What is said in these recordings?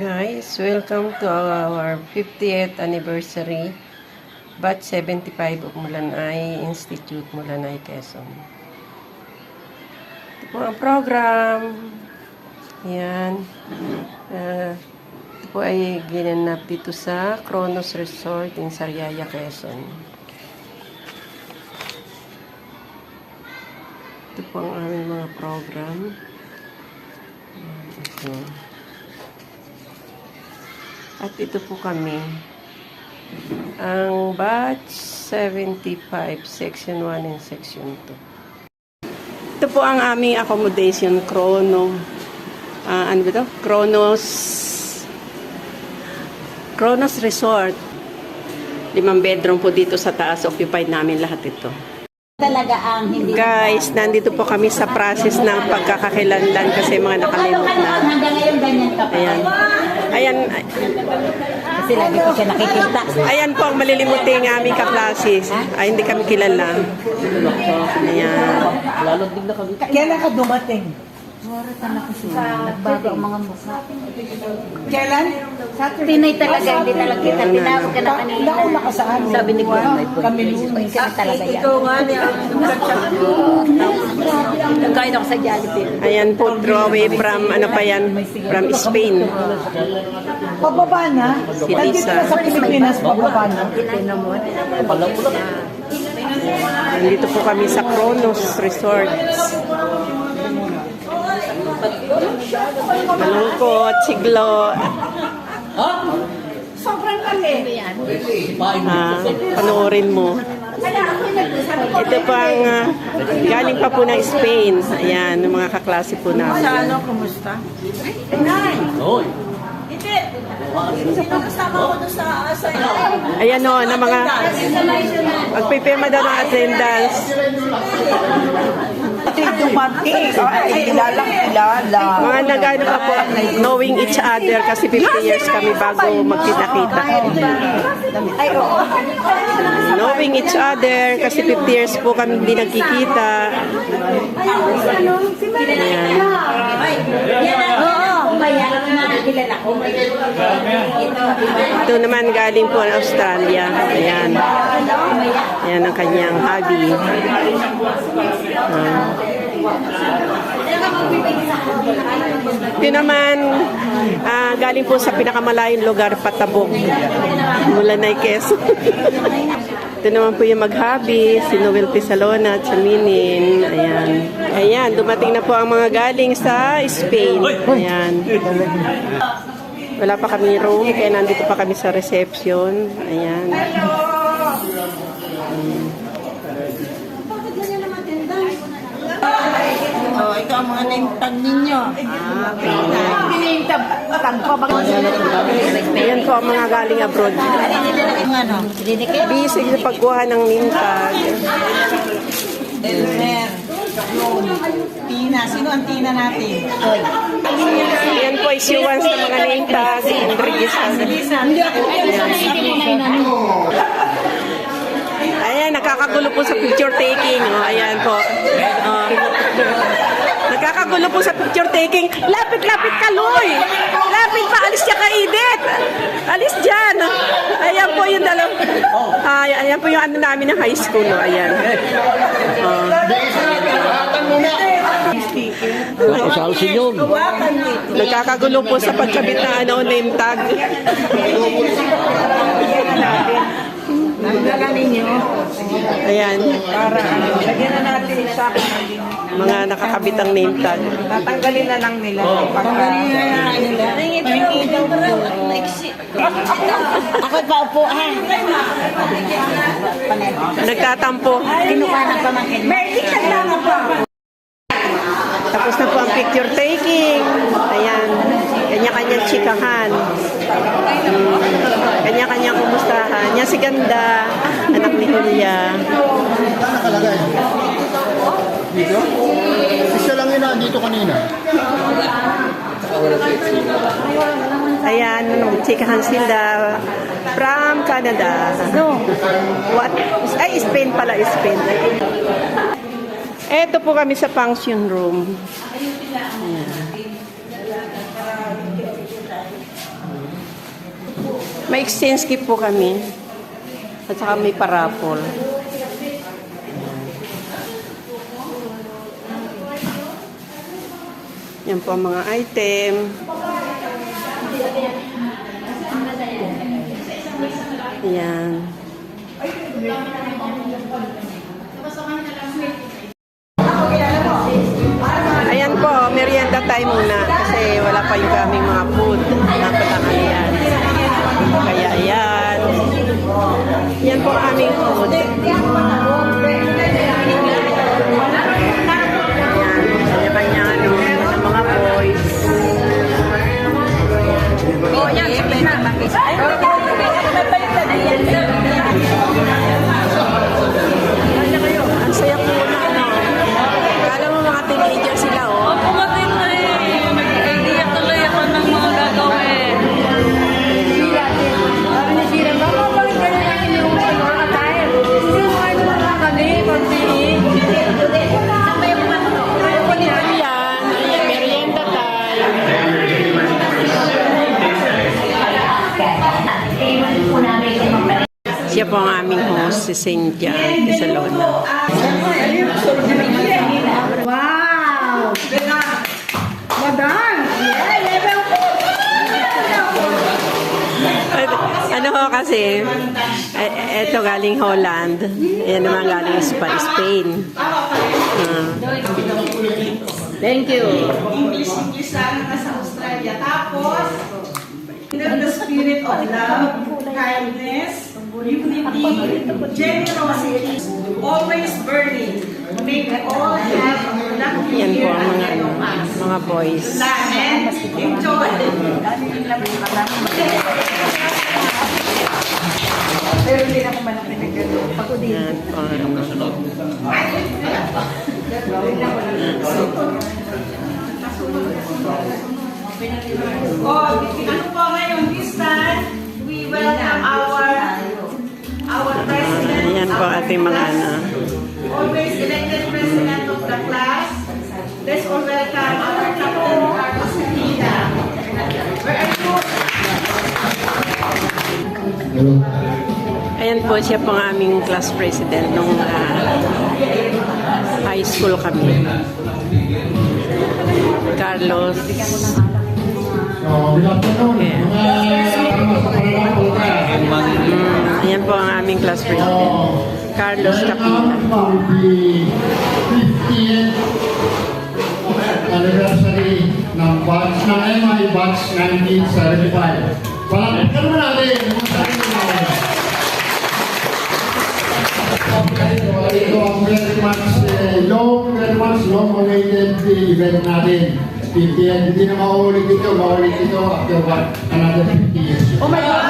Guys, welcome to our 50th anniversary Batch 75 of Mulanay Institute, Mulanay, Quezon. Ito po ang program. Yan. Ito po ay ginanap dito sa Kronos Resort in Sariaya, Quezon. Ito po ang aming mga program. Ito. At ito po kami, ang Batch 75, Section 1 and Section 2. Ito po ang aming accommodation, ano ba ito? Kronos Resort. 5 bedroom po dito sa taas, occupied namin lahat ito. Talaga ang hindi. Guys, nandito po kami sa process ng pagkakakilanlan kasi mga nakalimot na. Hanggang ngayon ganyan ka pa. Ayan. Kasi lagi ko siya nakikita. Ayan po ang malilimuting aming kaklasis. Ay, hindi kami kilala. Ayan. Kailan ka dumating? Wala talaga siya. Nagbago ang mga mukha. Kailan? Tinay talaga, hindi talaga kita. Tinawag ka na kanina. Nauna ka saan? Sabi ni Kuya, may point. Kami lunes. Kami talaga yan. Ikaw nga niya. Nagkain ako sa Jollibee. Ayan po, drawaway from, from Spain. Pababa na? Si Nandito Lisa. na sa Pilipinas, pababa na? Nandito po kami sa Kronos Resort. Malungkot, siglo. Sobrang kami. Panoorin mo. Ito pang galing pa po ng Spain. Ayan, ng mga kaklase po namin. Ano, kumusta? Ayan o, na mga magpipirma daw ng attendance. Ito yung dumating. Ay, kilala. Mga nag-ano pa po, knowing each other kasi 50 years kami bago magkita-kita. Ay, oo. Knowing each other kasi 50 years po kami hindi nagkikita. Ayan. Ito naman galing po ng Australia. Ayan. Ayan ang kanyang hobby. Ito naman galing po sa pinakamalayong lugar, Patabog, Mulanay, Quezon. Ito naman po yung mag-hobby, si Noel Pisalona at si Minin. Ayan. Ayan, dumating na po ang mga galing sa Spain. Ayan. Wala pa kami room, kaya nandito pa kami sa reception. Ayan. Oh, ito ang mga name-tag ninyo. Name-tag pa ba? Ayan po ang mga galing abroad. Busy sa pagkuha ng name-tag. Elmer. Tina. Sino ang Tina natin? Ayan po, issuance ng mga name-tag. Ayan, nakakagulo po sa picture taking. Oh, ayan po. Nakakagulo po sa picture taking. Lapit-lapit ka, Loy! Lapit pa, alis siya ka, Edith! Alis dyan! Ayan po yung dalaw. Ayan po yung ano namin ng high school. No? Ayan. Nagkakagulo po sa pagkabit na name tag. Nagdala ninyo. Ayan. Para lagyan na natin sa Mga nakakabitang name tag. tatanggalin na lang nila. Tatanggalin na nila. Ako pa upo, ha? Nagtatampo. Kinuha ng pamangkin. Tapos na po ang picture taking. Ayan. Kanya-kanyang chikahan. Kanya-kanyang kumustahan. Yan si Ganda, anak ni Julia. Nakalagay. Dito? Isa lang yun dito kanina. Ayan, chikahan sila from Canada. What? Ay, Spain pala, Spain. Eto po kami sa function room. Ayan. May exchange gift po kami. At saka may parapol. Yan po ang mga item. Yan. Ayan po, merienda time muna kasi wala pa yung aming mga food na patanghalian. Kaya ayan. Yan po ang aming food. Ayan, kanya-kanya ano, ng mga boys. Oh, yan. Sabi na. Ang saya po na ano. Kala mo mga teenager sila, oh. Pumating na eh. Nag-idea tuloy ako ng mga gagawin. Ayan, ayan, merienda time. Siya po ang aming host, si Cynthia Quezalona. Wow! Madam! Ano ho kasi, eto galing Holland, yan naman galing Spain. Thank you. English lang na sa Australia. Tapos, the spirit of love, kindness, unity, generosity, always burning. Make all have a productive Yan po year ang mga, ahead of us. mga boys. Amen. Enjoy. Pero hindi na ko man pinagano. Pagod Yan po. Oh, ano po ngayon, this time, we welcome our president. Yan po ating mga ano. Always elected president of the class. Let's all welcome our Tapo, Carlos Medina. Where are you? Ayan po, siya po ang aming class president nung high school kami. Carlos. Okay. Ayan po ang aming class president. Carlos Capita. For the 50th anniversary ng batch ng MI batch 1975. Palakpakan naman natin yung sarili natin. Ito ang very much long awaited event natin. 50th, hindi na mauulit ito after another 50 years. Oh my God!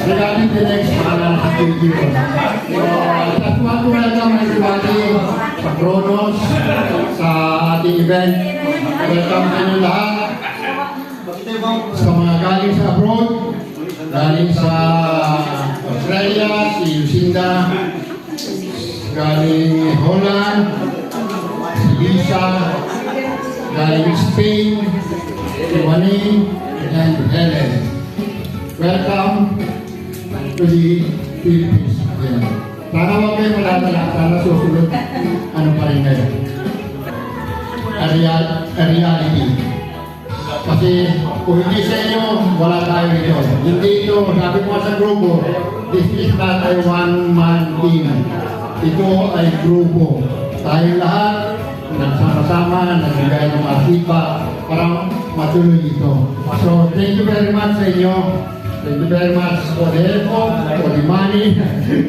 Regarding the next activity, I just want to welcome everybody sa Kronos, sa ating event. Welcome kayo lahat. Sa mga galing sa abroad, galing sa Australia, si Lucinda, galing Holland, si Lisa, galing Spain, si Wani, and Helen. Welcome to the Philippines. Ayan. Sana huwag kayo malatala, sana susunod. Ano pa rin ngayon? A reality. Kasi kung hindi sa inyo, wala tayo ito. Hindi ito, sabi ko sa grupo, this is not a one-man team. Ito ay grupo. Tayo lahat, nagsama-sama, nagbigay ng mga feedback para matuloy ito. So, thank you very much sa inyo. Thank you very much for the effort, for the money,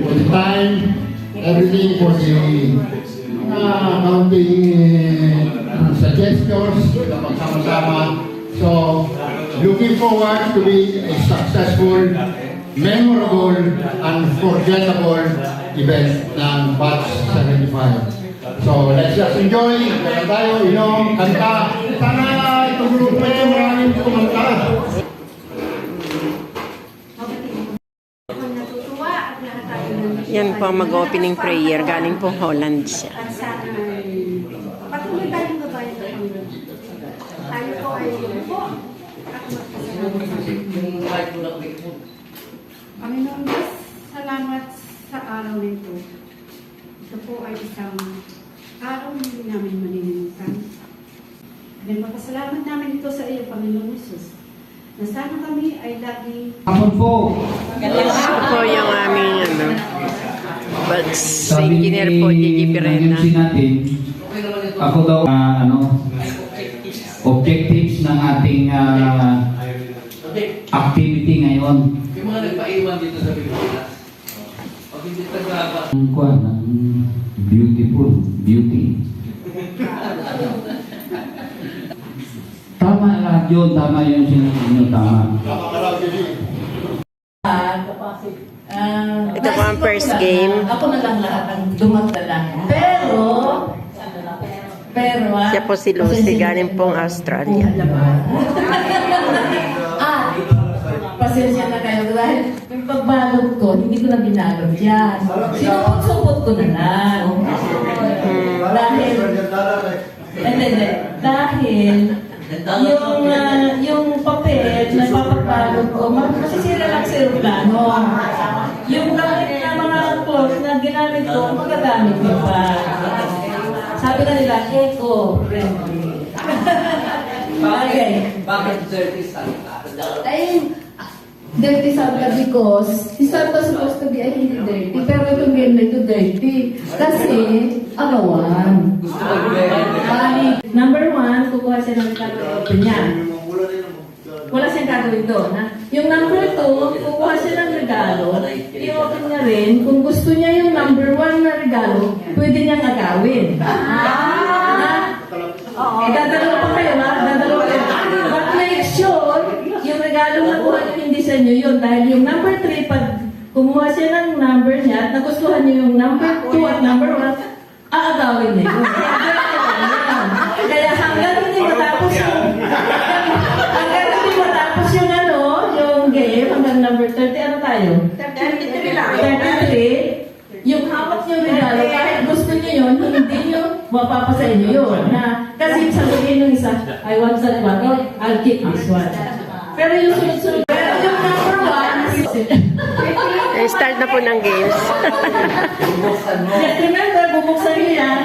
for the time, everything for the counting suggestions, sama-sama. So, looking forward to be a successful, memorable, unforgettable event ng Batch 75. So, let's just enjoy. Kaya tayo, inom, kanta. Sana itong grupo ito maraming kumanta. Yan po ang mag-opening prayer. Galing po Holland siya. Patuloy tayong babae. Panginoon Diyos, salamat sa araw nito. Ito po ay isang araw na hindi namin maninimutan. Then magpasalamat namin ito sa iyo, Panginoon Jesus, na sana kami ay lagi Hapon po. Ito po yung aming Bugs Sabi engineer po, Gigi Pirena. ng MC natin, ako daw, objectives ng ating activity ngayon. Yung mga nagpaiwan dito sa Pilipinas. Pag hindi taga Ang kuwan, ang beauty. Tama lahat yun, tama yung sinasabi nyo, tama. Ito po ang first game. Ako na lang lahat ang dumadala. Pero, Siya po si Lucy, galing pong Australia. pasensya na kayo dahil yung pagbalot ko, hindi ko na binalot yan. Sinupot-supot ko na lang. Dahil yung papel na papagbalot ko, masisira lang sa aeroplano. Yung gamit na mga clothes na ginamit ko, magagamit ko pa. Sabi na nila, eco-friendly. Okay. Bakit dirty sand? Dirty Santa because si Santa supposed to be ay hindi dirty, pero itong game na ito dirty. Kasi, agawan. Gusto ko i-verify. Number 1, kukuha siya ng regalo niya. Wala siyang gagawin doon. Yung number 2, kukuha siya ng regalo. I-open niya rin. Kung gusto niya yung number 1 na regalo, pwede niyang agawin. Dadalawa pa kayo, ha? Dadalawa kayo. But make sure, yung regalo na kuha niyo hindi sa inyo yun. Dahil yung number 3, pag kumuha siya ng number niya at nagustuhan niyo yung number 2 at number 1, aagawin niya yun. Kaya hanggang hindi matapos yung yung game, hanggang number 30, ano tayo? 33 lang. 33, yung hawak niyo regalo, kahit gusto niyo yun, hindi niyo mapapasa inyo yun. Kasi sabihin nung isa, I want that one, or I'll keep this one. Pero yung sunod-sunod, yung number 1, Start na po ng games. just remember, bubuksan niyo yan.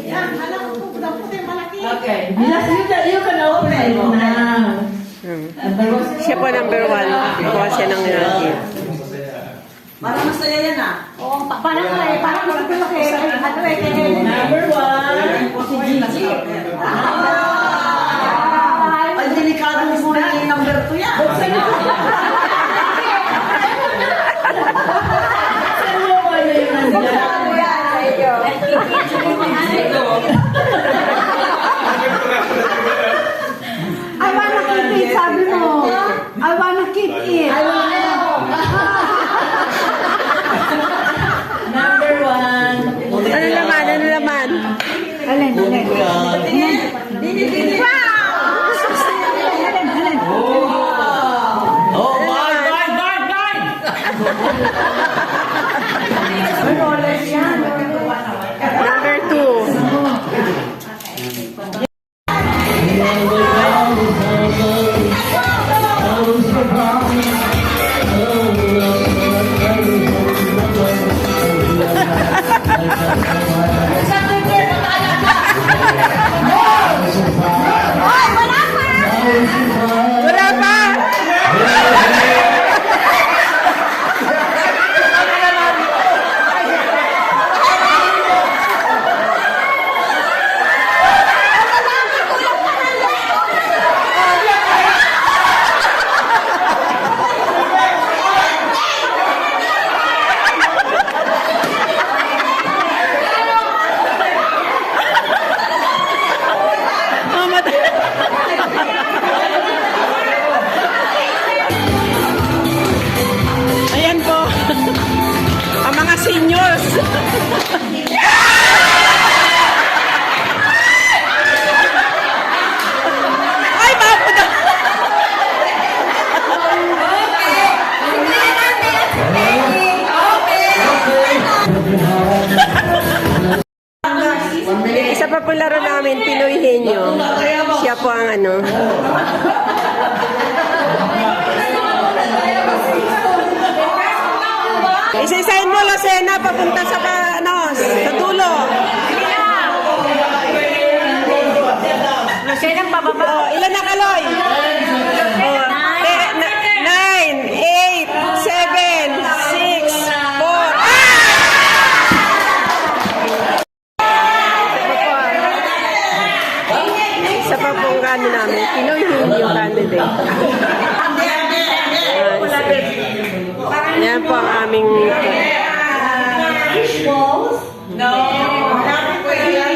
Yan, alam ko, puti malaki. Okay. Just you can open it now. Siya po number 1. Kuha siya ng game. Parang masaya yan ah. Oo, parang malaki. Ano eh, Number 1. si Gigi. Ay, delikado mo na yung number 2 yan. Saan mo ba yung nandiyan? I wanna keep it, sabi mo. I wanna keep it. Number 1. Ano laman? Ano laman? Alin. Oh, mine! Number 2. Wala pa! Ayan po. Ang mga seniors. Ay, bago na. Isa pa po laro namin, Pinoy Henyo. Siya po ang ano. Isa-isahin mo, Lucena, papunta sa, sa dulo. Lucena, pababa. Oh, ilan na, Kaloy? 9, 8, 7, 6, 4. Isa pa po ang kano namin. Pinoy hindi yung kano din. Yan po ang aming... No. Wala po yan.